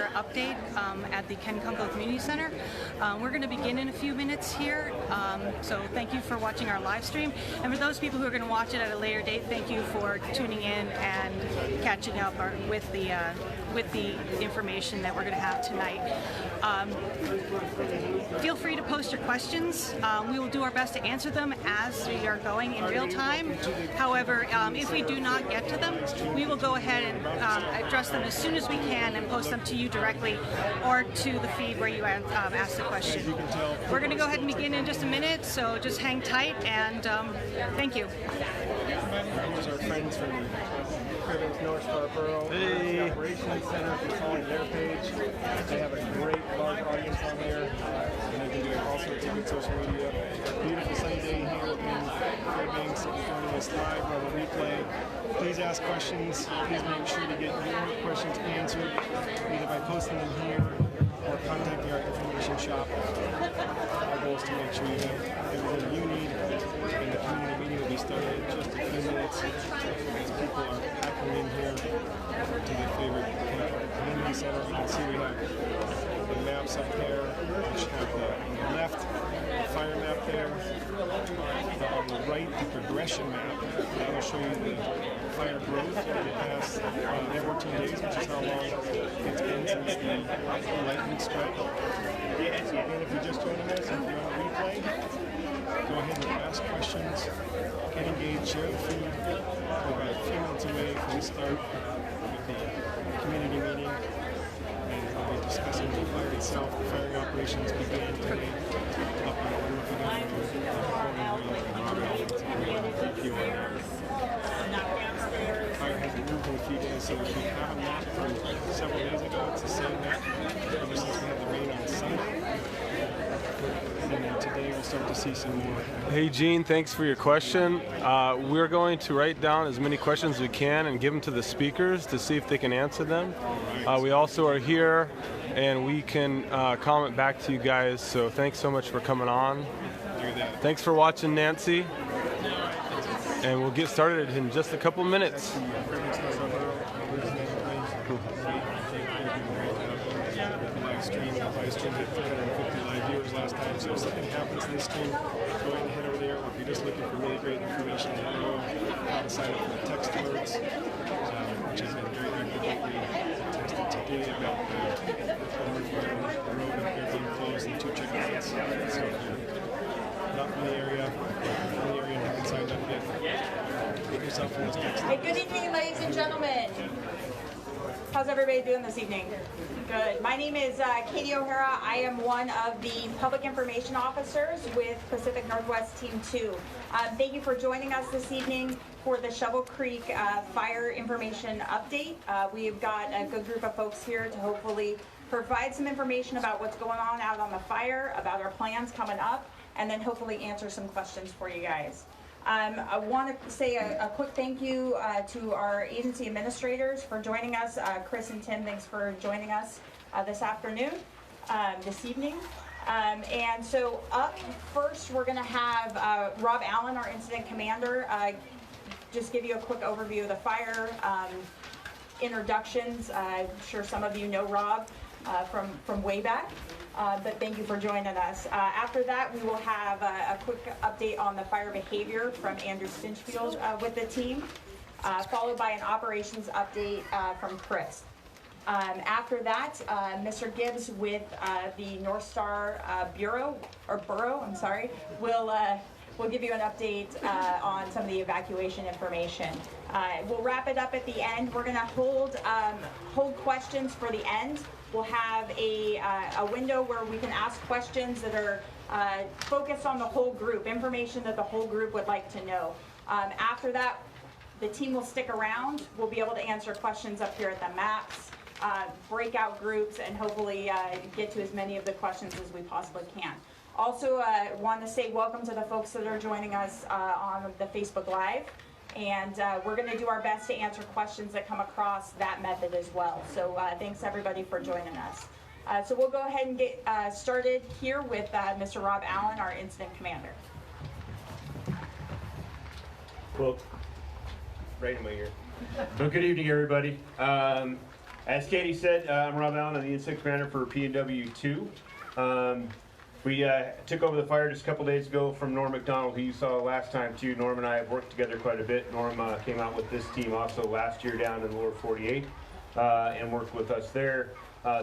update at the Ken Kunkel Community Center. We're going to begin in a few minutes here, so thank you for watching our live stream. And for those people who are going to watch it at a later date, thank you for tuning in and catching up with the information that we're going to have tonight. Feel free to post your questions. We will do our best to answer them as we are going in real time. However, if we do not get to them, we will go ahead and address them as soon as we can and post them to you directly or to the feed where you ask the question. We're going to go ahead and begin in just a minute, so just hang tight and thank you. Here's our friends from North Scarborough Operations Center. If you're following their page, they have a great large audience on there, and they can do all sorts of good social media. Beautiful sunny day here in Fairbanks. If you're joining us live or the replay, please ask questions. Please make sure to get your questions answered either by posting them here or contacting our information shop. Our goal is to make sure you have everything you need, and the community meeting will be starting in just a few minutes as people are packing in here to their favorite community center. You can see we have the maps up there, which have on the left the fire map there, on the right the progression map. That will show you the fire growth in the past 14 days, which is how long it's been since the lightning strike. And if you're just joining us, if you're on a replay, go ahead and ask questions, get engaged, share the feed. We're about a few minutes away from the start with the community meeting, and we'll be discussing the fire itself. The firing operations began today up in the roof again. Fire hasn't moved in a few days, so if you have a map from several days ago, it's the same map ever since we had the rain on Sunday. And then today we'll start to see some more. Hey Gene, thanks for your question. We're going to write down as many questions as we can and give them to the speakers to see if they can answer them. Right. We also are here and we can comment back to you guys, so thanks so much for coming on. Do that. Thanks for watching, Nancy. And we'll get started in just a couple minutes. Live stream had 350 live viewers last time, so if something happens in this stream, go ahead and head over there. Or if you're just looking for really great information on the road, how to sign up for the text alerts, which has been very accurately texted today about the road up there being closed and 2 checkpoints. So if you're not in the area and haven't signed up yet, get yourself in those text alerts. Hey, good evening, ladies and gentlemen. How's everybody doing this evening? Good. My name is Katie O'Hara. I am one of the public information officers with Pacific Northwest Team 2. Thank you for joining us this evening for the Shovel Creek Fire Information Update. We've got a good group of folks here to hopefully provide some information about what's going on out on the fire, about our plans coming up, and then hopefully answer some questions for you guys. I want to say a quick thank you to our agency administrators for joining us. Chris and Tim, thanks for joining us this evening. And so up first, we're going to have Rob Allen, our incident commander, just give you a quick overview of the fire, introductions. I'm sure some of you know Rob from way back. But thank you for joining us. After that, we will have a quick update on the fire behavior from Andrew Stinchfield with the team, followed by an operations update from Chris. After that, Mr. Gibbs with the North Star Borough, will give you an update on some of the evacuation information. We'll wrap it up at the end. We're going to hold questions for the end. We'll have a window where we can ask questions that are focused on the whole group, information that the whole group would like to know. After that, the team will stick around. We'll be able to answer questions up here at the maps, breakout groups, and hopefully get to as many of the questions as we possibly can. Also, want to say welcome to the folks that are joining us on the Facebook Live. And we're going to do our best to answer questions that come across that method as well. So thanks everybody for joining us. So we'll go ahead and get started here with Mr. Rob Allen, our incident commander. Well, right in my ear. Well, good evening, everybody. As Katie said, I'm Rob Allen. I'm the Insect Commander for PNW 2. We took over the fire just a couple days ago from Norm McDonald, who you saw last time too. Norm and I have worked together quite a bit. Norm came out with this team also last year down in the lower 48 and worked with us there.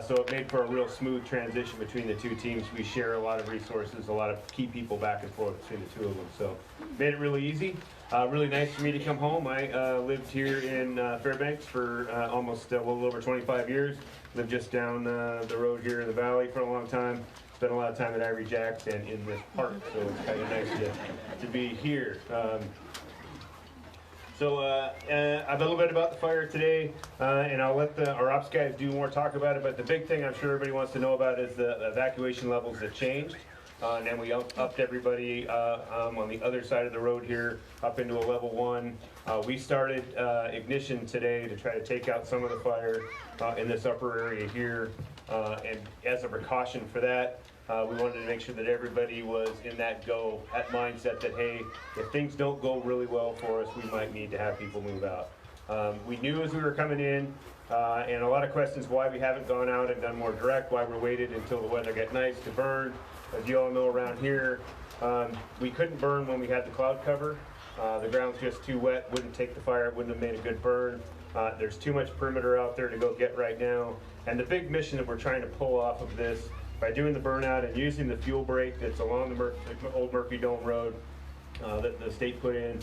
So it made for a real smooth transition between the two teams. We share a lot of resources, a lot of key people back and forth between the two of them. So made it really easy. Really nice for me to come home. I lived here in Fairbanks for almost a little over 25 years. Lived just down the road here in the valley for a long time. Spent a lot of time at Ivory Jacks and in this park, so it's kind of nice to be here. So a little bit about the fire today, and I'll let our ops guys do more talk about it, but the big thing I'm sure everybody wants to know about is the evacuation levels that changed. And then we upped everybody on the other side of the road here up into a level 1. We started ignition today to try to take out some of the fire in this upper area here. And as a precaution for that, we wanted to make sure that everybody was in that mindset that, hey, if things don't go really well for us, we might need to have people move out. We knew as we were coming in, and a lot of questions why we haven't gone out and done more direct, why we waited until the weather got nice to burn. As you all know around here, we couldn't burn when we had the cloud cover. The ground's just too wet, wouldn't take the fire, it wouldn't have made a good burn. There's too much perimeter out there to go get right now. And the big mission that we're trying to pull off of this, by doing the burnout and using the fuel break that's along the old Murphy Dome Road that the state put in,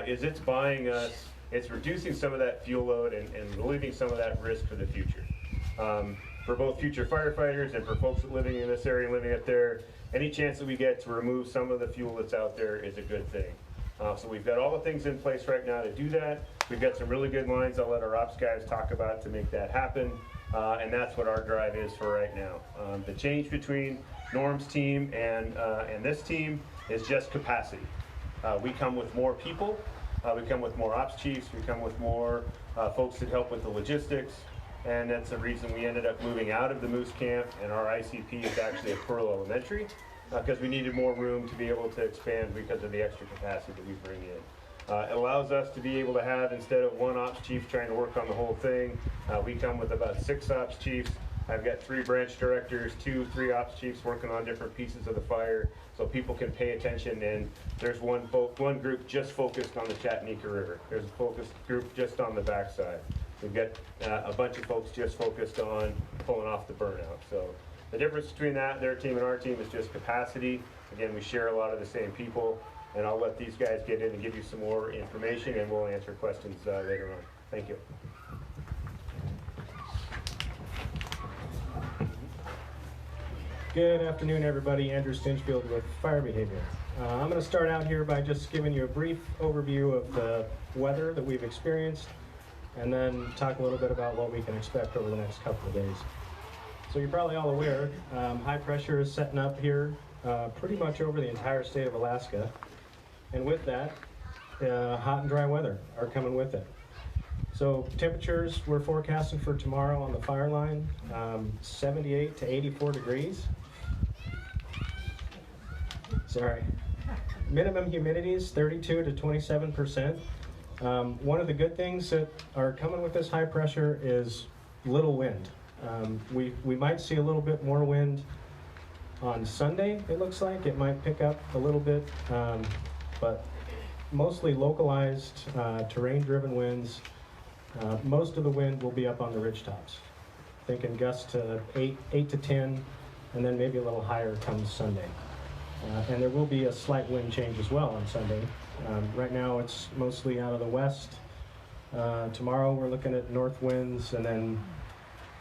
is it's buying us, it's reducing some of that fuel load and relieving some of that risk for the future. For both future firefighters and for folks living in this area, living up there, any chance that we get to remove some of the fuel that's out there is a good thing. So we've got all the things in place right now to do that. We've got some really good lines I'll let our ops guys talk about to make that happen. And that's what our drive is for right now. The change between Norm's team and this team is just capacity. We come with more people. We come with more ops chiefs. We come with more folks that help with the logistics. And that's the reason we ended up moving out of the Moose Camp, and our ICP is actually at Pearl Elementary because we needed more room to be able to expand because of the extra capacity that we bring in. It allows us to be able to have, instead of one ops chief trying to work on the whole thing, we come with about 6 ops chiefs. I've got 3 branch directors, 3 ops chiefs working on different pieces of the fire so people can pay attention. And there's one group just focused on the Chattanooga River. There's a focused group just on the backside. We've got a bunch of folks just focused on pulling off the burnout. So the difference between their team and our team is just capacity. Again, we share a lot of the same people, and I'll let these guys get in and give you some more information, and we'll answer questions later on. Thank you. Good afternoon, everybody. Andrew Stinchfield with Fire Behavior. I'm going to start out here by just giving you a brief overview of the weather that we've experienced, and then talk a little bit about what we can expect over the next couple of days. So you're probably all aware, high pressure is setting up here pretty much over the entire state of Alaska. And with that, hot and dry weather are coming with it. So temperatures we're forecasting for tomorrow on the fire line, 78 to 84 degrees. Sorry. Minimum humidity is 32 to 27%. One of the good things that are coming with this high pressure is little wind. We might see a little bit more wind on Sunday, it looks like. It might pick up a little bit, but mostly localized, terrain-driven winds. Most of the wind will be up on the ridge tops. Thinking gusts to 8 to 10, and then maybe a little higher comes Sunday. And there will be a slight wind change as well on Sunday. Right now it's mostly out of the west. Tomorrow we're looking at north winds, and then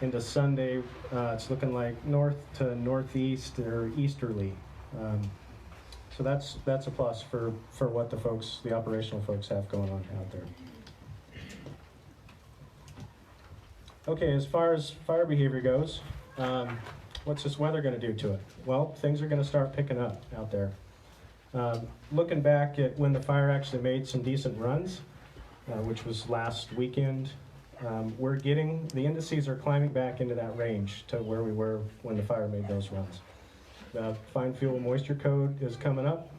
into Sunday it's looking like north to northeast or easterly. So that's a plus for what the operational folks have going on out there. Okay, as far as fire behavior goes, what's this weather going to do to it? Well, things are going to start picking up out there. Looking back at when the fire actually made some decent runs, which was last weekend, the indices are climbing back into that range to where we were when the fire made those runs. The fine fuel moisture code is coming up.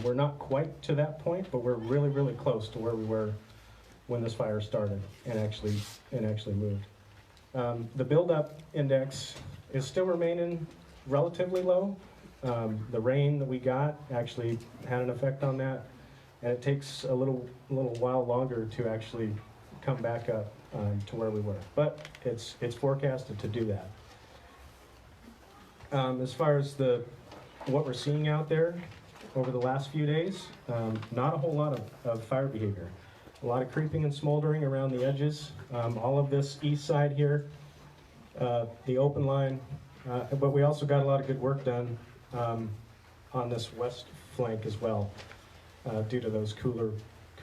We're not quite to that point, but we're really, really close to where we were when this fire started and actually moved. The buildup index is still remaining relatively low. The rain that we got actually had an effect on that, and it takes a little while longer to actually come back up to where we were. But it's forecasted to do that. As far as what we're seeing out there over the last few days, not a whole lot of fire behavior. A lot of creeping and smoldering around the edges. All of this east side here, the open line, but we also got a lot of good work done on this west flank as well, due to those cooler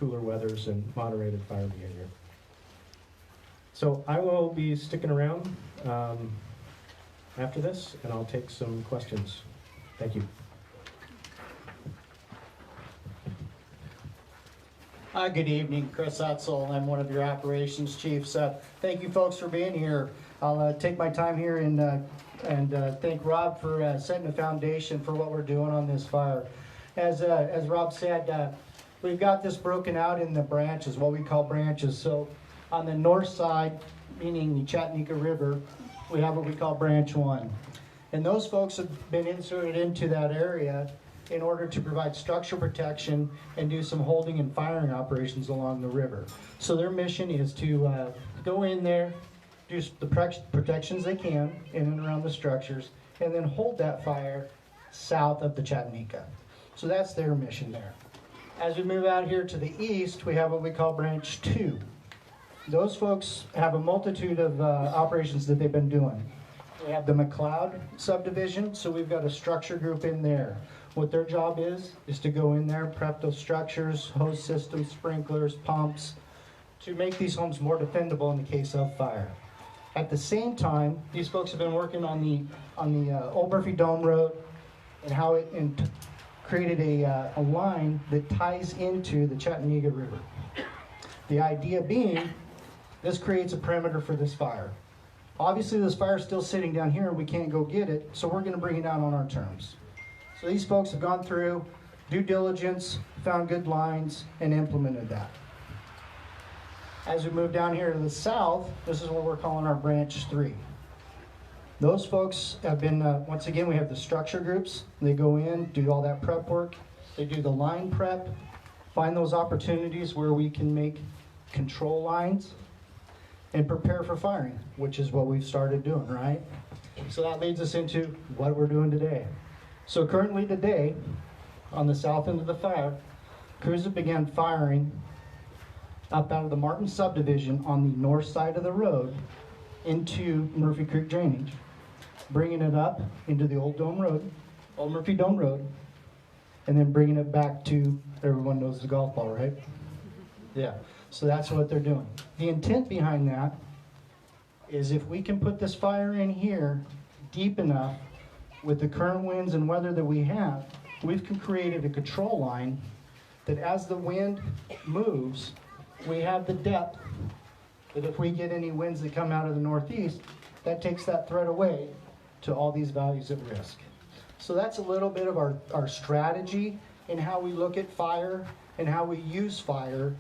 weathers and moderated fire behavior. So I will be sticking around after this, and I'll take some questions. Thank you. Good evening, Chris Utzel. I'm one of your operations chiefs. Thank you folks for being here. I'll take my time here and thank Rob for setting the foundation for what we're doing on this fire. As Rob said, we've got this broken out in the branches, what we call branches. So on the north side, meaning the Chattanooga River, we have what we call branch 1. And those folks have been inserted into that area in order to provide structural protection and do some holding and firing operations along the river. So their mission is to go in there, do the protections they can in and around the structures, and then hold that fire south of the Chattanooga. So that's their mission there. As we move out here to the east, we have what we call branch 2. Those folks have a multitude of operations that they've been doing. We have the McLeod subdivision, so we've got a structure group in there. What their job is to go in there, prep those structures, hose systems, sprinklers, pumps, to make these homes more defendable in the case of fire. At the same time, these folks have been working on the Old Murphy Dome Road and how it created a line that ties into the Chattanooga River. The idea being, this creates a perimeter for this fire. Obviously, this fire is still sitting down here and we can't go get it, so we're going to bring it out on our terms. So these folks have gone through due diligence, found good lines, and implemented that. As we move down here to the south, this is what we're calling our branch 3. Those folks have been, once again, we have the structure groups. They go in, do all that prep work. They do the line prep, find those opportunities where we can make control lines, and prepare for firing, which is what we've started doing, right? So that leads us into what we're doing today. So currently today, on the south end of the fire, crews have began firing up out of the Martin subdivision on the north side of the road into Murphy Creek drainage, bringing it up into the Old Murphy Dome Road, and then bringing it back to, everyone knows the golf ball, right? Yeah, so that's what they're doing. The intent behind that is if we can put this fire in here deep enough with the current winds and weather that we have, we've created a control line that as the wind moves, we have the depth that if we get any winds that come out of the northeast, that takes that threat away to all these values at risk. So that's a little bit of our strategy in how we look at fire and how we use fire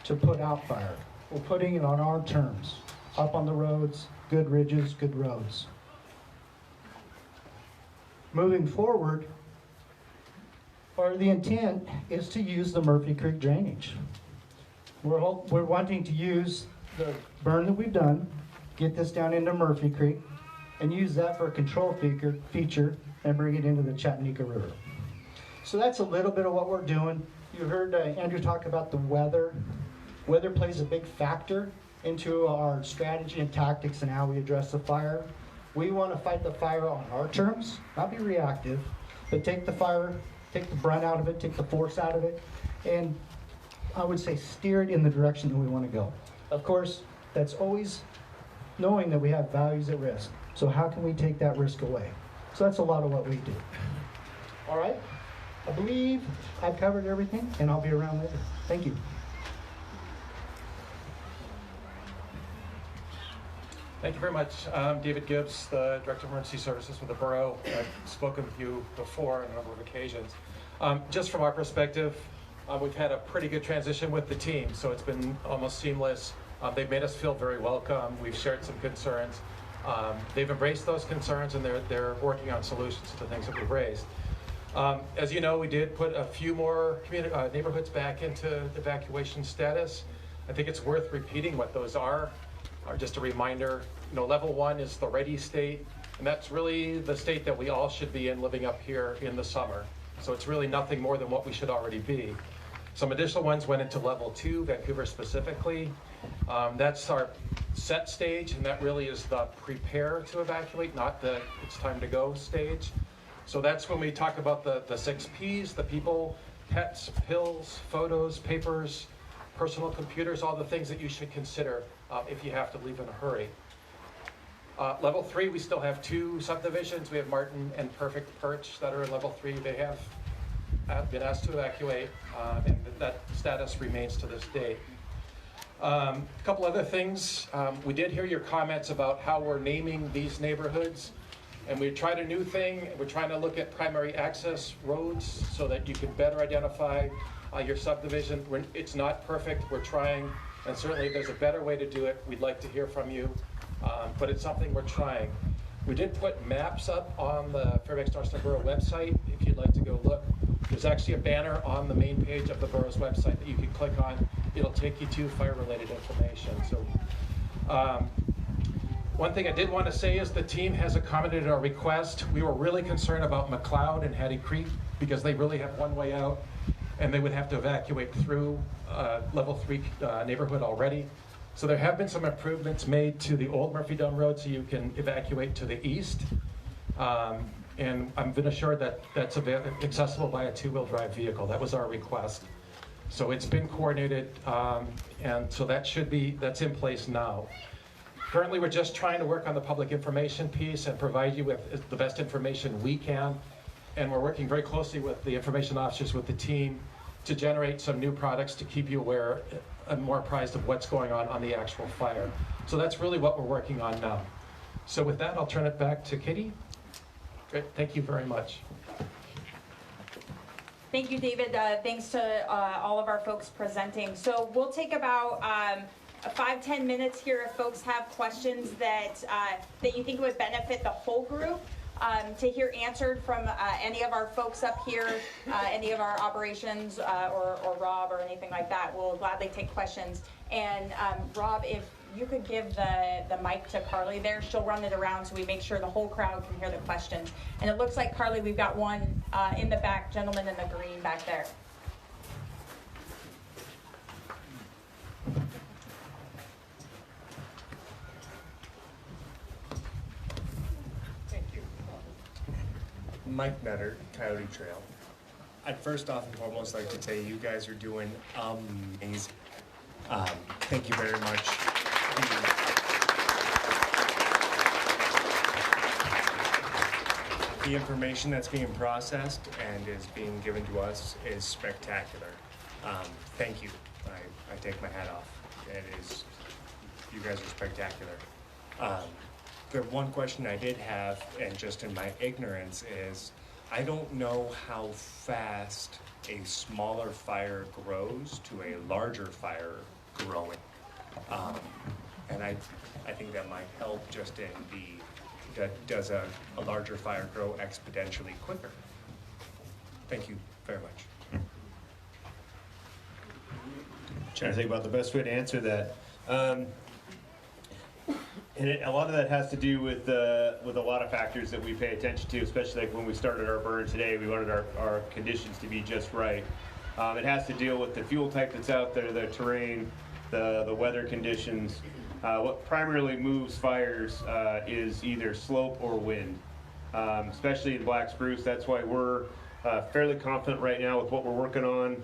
to put out fire. We're putting it on our terms, up on the roads, good ridges, good roads. Moving forward, the intent is to use the Murphy Creek drainage. We're wanting to use the burn that we've done, get this down into Murphy Creek, and use that for a control feature and bring it into the Chattanooga River. So that's a little bit of what we're doing. You heard Andrew talk about the weather. Weather plays a big factor into our strategy and tactics and how we address the fire. We want to fight the fire on our terms, not be reactive, but take the fire, take the brunt out of it, take the force out of it, and I would say steer it in the direction that we want to go. Of course, that's always knowing that we have values at risk. So how can we take that risk away? So that's a lot of what we do. All right, I believe I've covered everything, and I'll be around later. Thank you. Thank you very much. I'm David Gibbs, the Director of Emergency Services with the Borough. I've spoken with you before on a number of occasions. Just from our perspective, we've had a pretty good transition with the team, so it's been almost seamless. They've made us feel very welcome. We've shared some concerns. They've embraced those concerns, and they're working on solutions to the things that we've raised. As you know, we did put a few more neighborhoods back into evacuation status. I think it's worth repeating what those are. Just a reminder, level 1 is the ready state, and that's really the state that we all should be in living up here in the summer. So it's really nothing more than what we should already be. Some additional ones went into level 2, Vancouver specifically. That's our set stage, and that really is the prepare to evacuate, not the it's time to go stage. So that's when we talk about the 6 Ps, the people, pets, pills, photos, papers, personal computers, all the things that you should consider if you have to leave in a hurry. Level 3, we still have 2 subdivisions. We have Martin and Perfect Perch that are in level 3. They have been asked to evacuate, and that status remains to this date. A couple other things. We did hear your comments about how we're naming these neighborhoods, and we tried a new thing. We're trying to look at primary access roads so that you can better identify your subdivision. It's not perfect. We're trying, and certainly if there's a better way to do it, we'd like to hear from you, but it's something we're trying. We did put maps up on the Fairbanks-Northstar Borough website if you'd like to go look. There's actually a banner on the main page of the borough's website that you can click on. It'll take you to fire-related information. So, one thing I did want to say is the team has accommodated our request. We were really concerned about McLeod and Hattie Creek because they really have one way out, and they would have to evacuate through level 3 neighborhood already. So there have been some improvements made to the old Murphy Dome Road so you can evacuate to the east. And I've been assured that that's accessible by a 2-wheel drive vehicle. That was our request. So it's been coordinated, and so that's in place now. Currently, we're just trying to work on the public information piece and provide you with the best information we can. And we're working very closely with the information officers with the team to generate some new products to keep you aware and more apprised of what's going on the actual fire. So that's really what we're working on now. So with that, I'll turn it back to Katie. Great, thank you very much. Thank you, David. Thanks to all of our folks presenting. So we'll take about 5-10 minutes here if folks have questions that you think would benefit the whole group. To hear answered from any of our folks up here, any of our operations or Rob or anything like that, we'll gladly take questions. And Rob, if you could give the mic to Carly there, she'll run it around so we make sure the whole crowd can hear the questions. And it looks like, Carly, we've got one in the back, gentleman in the green back there. Mike Nutter, Coyote Trail. I'd first off and foremost like to say you guys are doing amazing. Thank you very much. The information that's being processed and is being given to us is spectacular. Thank you. I take my hat off. You guys are spectacular. The one question I did have, and just in my ignorance, is I don't know how fast a smaller fire grows to a larger fire growing. And I think that might help just in does a larger fire grow exponentially quicker? Thank you very much. Trying to think about the best way to answer that. And a lot of that has to do with a lot of factors that we pay attention to, especially like when we started our burn today, we wanted our conditions to be just right. It has to deal with the fuel type that's out there, the terrain, the weather conditions. What primarily moves fires is either slope or wind, especially in black spruce. That's why we're fairly confident right now with what we're working on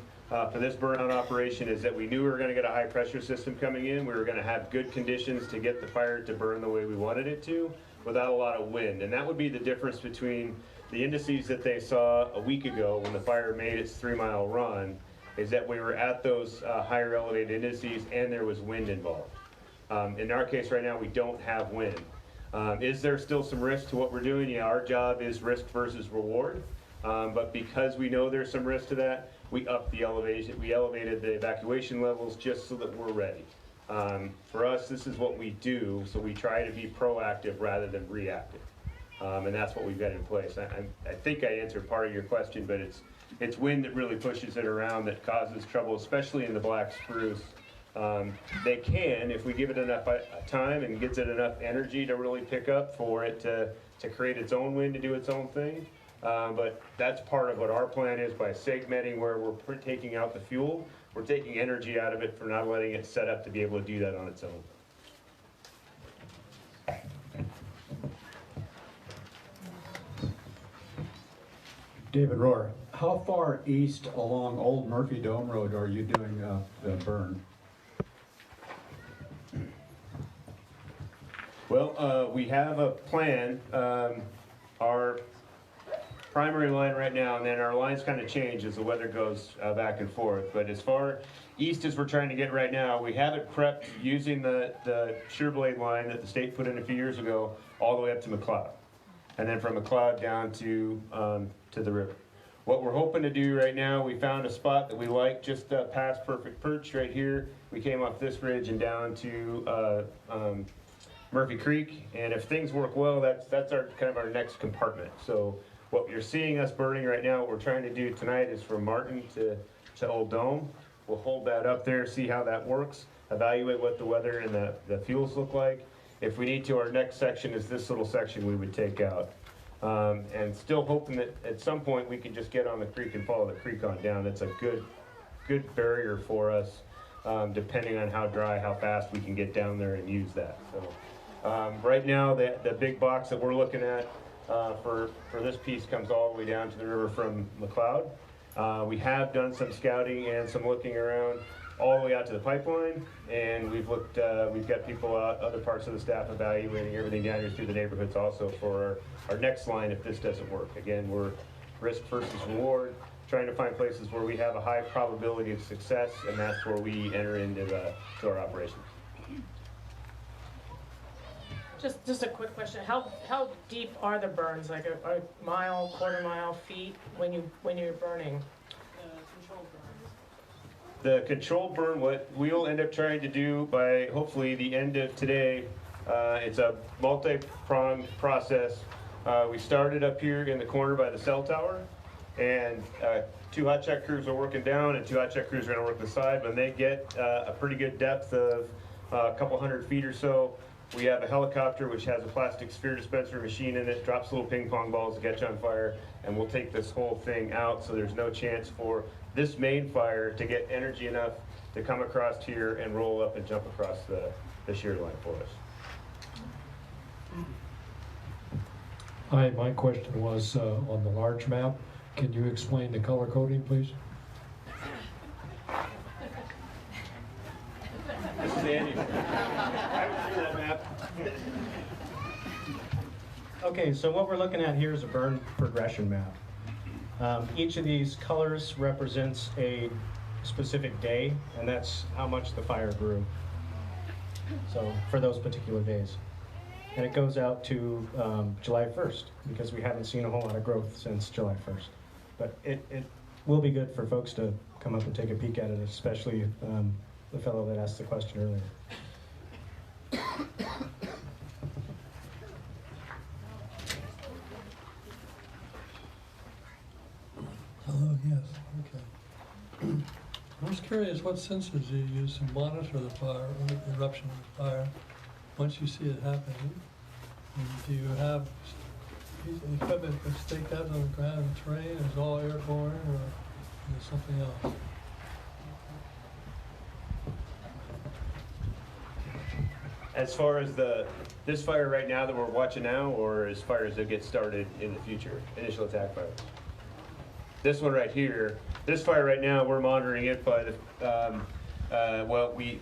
for this burnout operation, is that we knew we were going to get a high pressure system coming in. We were going to have good conditions to get the fire to burn the way we wanted it to without a lot of wind. And that would be the difference between the indices that they saw a week ago when the fire made its 3-mile run, is that we were at those higher elevated indices and there was wind involved. In our case right now, we don't have wind. Is there still some risk to what we're doing? Yeah, our job is risk versus reward. But because we know there's some risk to that, we upped the elevation. We elevated the evacuation levels just so that we're ready. For us, this is what we do, so we try to be proactive rather than reactive. And that's what we've got in place. I think I answered part of your question, but it's wind that really pushes it around that causes trouble, especially in the black spruce. They can, if we give it enough time and gives it enough energy to really pick up for it to create its own wind to do its own thing. But that's part of what our plan is by segmenting where we're taking out the fuel. We're taking energy out of it for not letting it set up to be able to do that on its own. David Rohr, how far east along Old Murphy Dome Road are you doing the burn? Well, we have a plan. Our primary line right now, and then our lines kind of change as the weather goes back and forth. But as far east as we're trying to get right now, we have it prepped using the SureBlade line that the state put in a few years ago, all the way up to McLeod, and then from McLeod down to the river. What we're hoping to do right now, we found a spot that we like just past Perfect Perch right here. We came off this ridge and down to Murphy Creek, and if things work well, that's our kind of our next compartment. So what you're seeing us burning right now, what we're trying to do tonight is from Martin to Old Dome. We'll hold that up there, see how that works, evaluate what the weather and the fuels look like. If we need to, our next section is this little section we would take out. And still hoping that at some point we can just get on the creek and follow the creek on down. That's a good barrier for us, depending on how dry, how fast we can get down there and use that. So right now, the big box that we're looking at for this piece comes all the way down to the river from McLeod. We have done some scouting and some looking around all the way out to the pipeline, and we've got people out, other parts of the staff evaluating everything down here through the neighborhoods also for our next line if this doesn't work. Again, we're risk versus reward, trying to find places where we have a high probability of success, and that's where we enter into to our operations. Just a quick question. How deep are the burns? Like a mile, quarter mile, feet when you're burning? The controlled burn, what we'll end up trying to do by hopefully the end of today, it's a multi-pronged process. We started up here in the corner by the cell tower, and 2 hot check crews are working down and 2 hot check crews are going to work the side. When they get a pretty good depth of a couple hundred feet or so, we have a helicopter which has a plastic sphere dispenser machine in it, drops little ping pong balls to catch on fire, and we'll take this whole thing out so there's no chance for this main fire to get energy enough to come across here and roll up and jump across the shear line for us. Hi, my question was on the large map. Can you explain the color coding, please? This is Andy. I haven't seen that map. Okay, so what we're looking at here is a burn progression map. Each of these colors represents a specific day, and that's how much the fire grew. So for those particular days. And it goes out to July 1st, because we haven't seen a whole lot of growth since July 1st. But it will be good for folks to come up and take a peek at it, especially the fellow that asked the question earlier. Hello, yes, okay. I was curious what sensors you use to monitor the fire, or the eruption of the fire, once you see it happening. And do you have equipment that's staked out on the ground and terrain, is it all airborne, or is it something else? As far as this fire right now that we're watching now, or as fires that get started in the future, initial attack fires? This one right here, this fire right now, we're monitoring it by the, well, we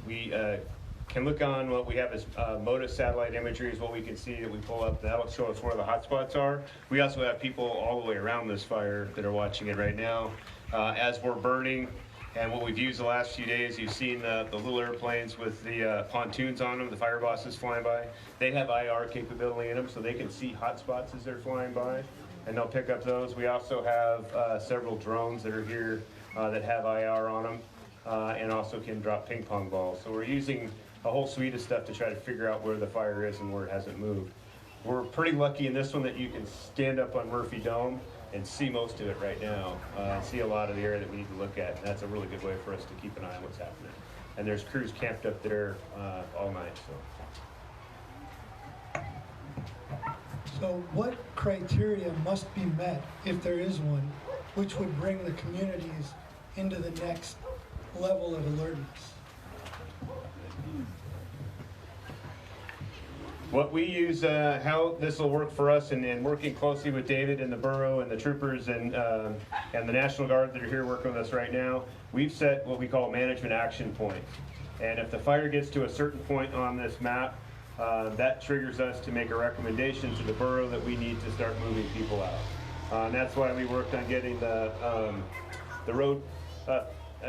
can look on what we have as MODIS satellite imagery is what we can see that we pull up. That'll show us where the hot spots are. We also have people all the way around this fire that are watching it right now. As we're burning, and what we've used the last few days, you've seen the little airplanes with the pontoons on them, the fire bosses flying by. They have IR capability in them, so they can see hot spots as they're flying by, and they'll pick up those. We also have several drones that are here that have IR on them, and also can drop ping pong balls. So we're using a whole suite of stuff to try to figure out where the fire is and where it hasn't moved. We're pretty lucky in this one that you can stand up on Murphy Dome and see most of it right now. See a lot of the area that we need to look at, and that's a really good way for us to keep an eye on what's happening. And there's crews camped up there all night. So what criteria must be met, if there is one, which would bring the communities into the next level of alertness? What we use, how this will work for us, and working closely with David and the borough and the troopers and the National Guard that are here working with us right now, we've set what we call management action points. And if the fire gets to a certain point on this map, that triggers us to make a recommendation to the borough that we need to start moving people out. And that's why we worked on getting the road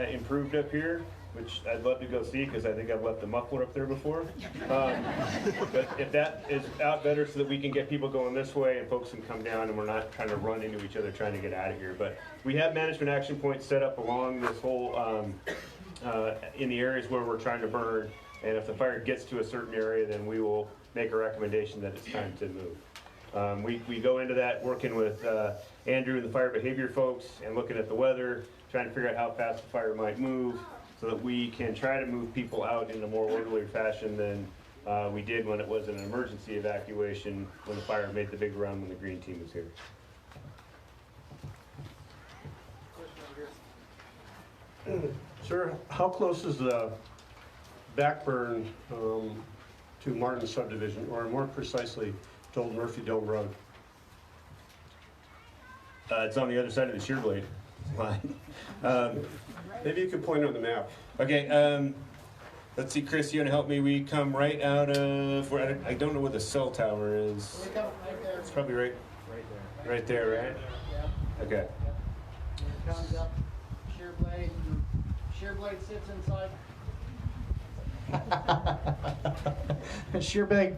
improved up here, which I'd love to go see because I think I've left the muffler up there before. But if that is out better so that we can get people going this way and folks can come down and we're not trying to run into each other trying to get out of here. But we have management action points set up along this whole, in the areas where we're trying to burn. And if the fire gets to a certain area, then we will make a recommendation that it's time to move. We go into that working with Andrew and the fire behavior folks and looking at the weather, trying to figure out how fast the fire might move so that we can try to move people out in a more orderly fashion than we did when it was an emergency evacuation when the fire made the big run when the green team was here. Sir, how close is the backburn to Martin subdivision, or more precisely, to Old Murphy Dome Road? It's on the other side of the shear blade line. Maybe you could point on the map. Okay, let's see, Chris, you want to help me? We come right out of, where, I don't know where the cell tower is. It's probably right there, right? Yeah. Okay. Comes up, shear blade sits inside. shear blade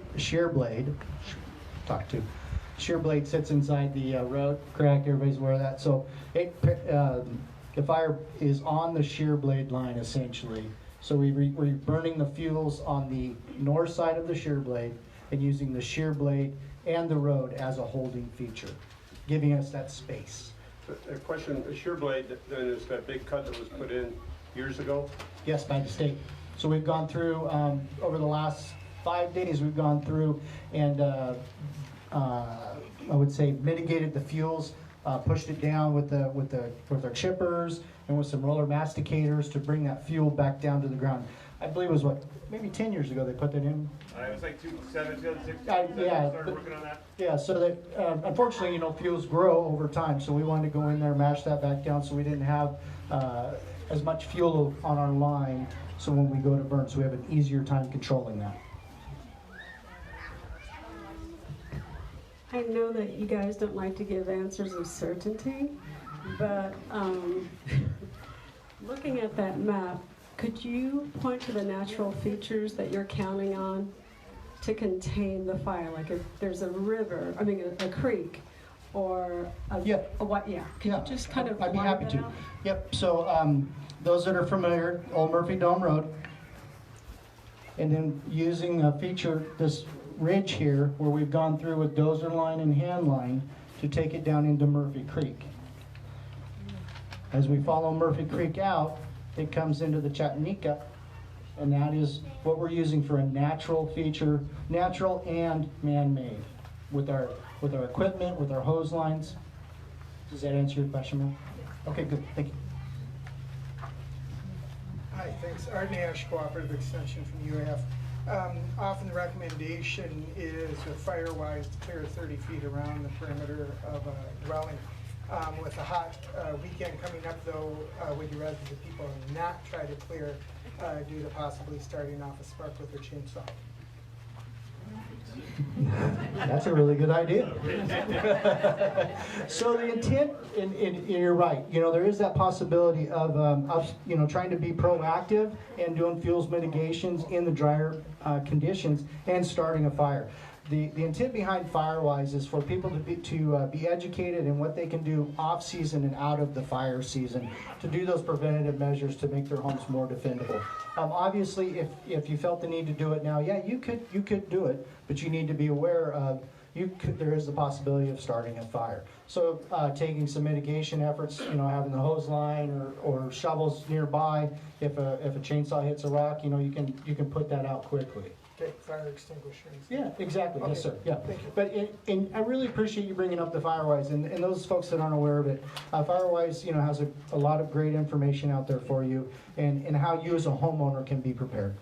sits inside the road, correct? Everybody's aware of that. So the fire is on the shear blade line essentially. So we're burning the fuels on the north side of the shear blade and using the shear blade and the road as a holding feature, giving us that space. A question, a shear blade then is that big cut that was put in years ago? Yes, by the state. So we've gone through, over the last 5 days, we've gone through and I would say mitigated the fuels, pushed it down with our chippers and with some roller masticators to bring that fuel back down to the ground. I believe it was maybe 10 years ago they put that in. It was like 2006. Yeah, started working on that. Yeah, so that unfortunately, fuels grow over time. So we wanted to go in there, mash that back down, so we didn't have as much fuel on our line. So when we go to burn, so we have an easier time controlling that. I know that you guys don't like to give answers of certainty, but looking at that map, could you point to the natural features that you're counting on to contain the fire? Like if there's a river, a creek, or can you just kind of I'd be line happy that to. out? Yep, so those that are familiar, Old Murphy Dome Road, and then using a feature, this ridge here, where we've gone through with dozer line and hand line to take it down into Murphy Creek. As we follow Murphy Creek out, it comes into the Chattanooga, and that is what we're using for a natural feature, natural and man-made, with our equipment, with our hose lines. Does that answer your question, Mel? Okay, good, thank you. Hi, thanks. Art Nash, Cooperative Extension from UAF. Often the recommendation is, fire-wise, to clear 30 feet around the perimeter of a dwelling. With a hot weekend coming up, though, would you rather the people not try to clear due to possibly starting off a spark with their chainsaw? That's a really good idea. So the intent, and you're right, there is that possibility of trying to be proactive and doing fuels mitigations in the drier conditions and starting a fire. The intent behind Firewise is for people to be educated in what they can do off season and out of the fire season to do those preventative measures to make their homes more defendable. Obviously, if you felt the need to do it now, yeah, you could do it, but you need to be aware of there is the possibility of starting a fire. So taking some mitigation efforts, having the hose line or shovels nearby. If a chainsaw hits a rock, you can put that out quickly. Okay, fire extinguishers. Yeah, exactly. Okay, Yes, sir. Yeah. thank you. But and I really appreciate you bringing up the Firewise, and those folks that aren't aware of it, Firewise, has a lot of great information out there for you, and how you as a homeowner can be prepared.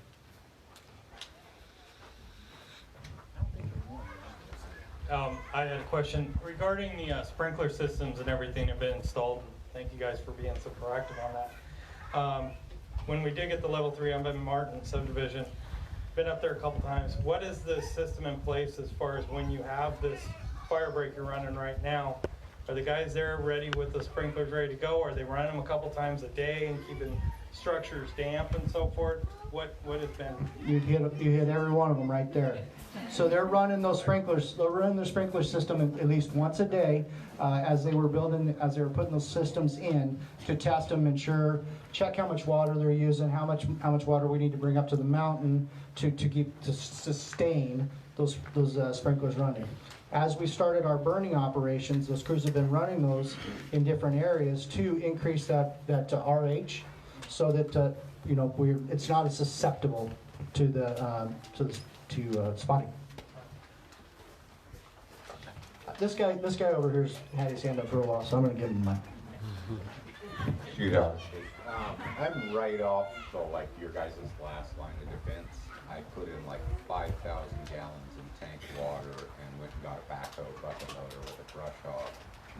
I had a question regarding the sprinkler systems and everything that have been installed. Thank you guys for being so proactive on that. When we did get the level 3 on Ben Martin subdivision, been up there a couple times. What is the system in place as far as when you have this fire breaker running right now? Are the guys there ready with the sprinklers ready to go? Are they running them a couple times a day and keeping structures damp and so forth? What has been? You hit every one of them right there. So they're running those sprinklers. They'll run their sprinkler system at least once a day as they were putting those systems in to test them, check how much water they're using, how much water we need to bring up to the mountain to sustain those sprinklers running. As we started our burning operations, those crews have been running those in different areas to increase that RH, so that it's not as susceptible to spotting. This guy over here's had his hand up for a while, so I'm going to give him the mic. Shoot out. I'm right off, so like your guys' last line of defense. I put in like 5,000 gallons in tank water and went and got a backhoe bucket loader with a brush hog.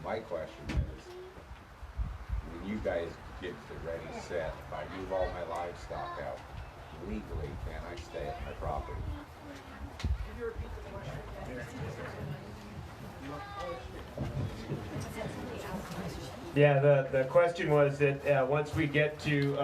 My question is, when you guys get the ready set, if I move all my livestock out, legally, can I stay at my property? Can you repeat the question? Yeah, the question was that once we get to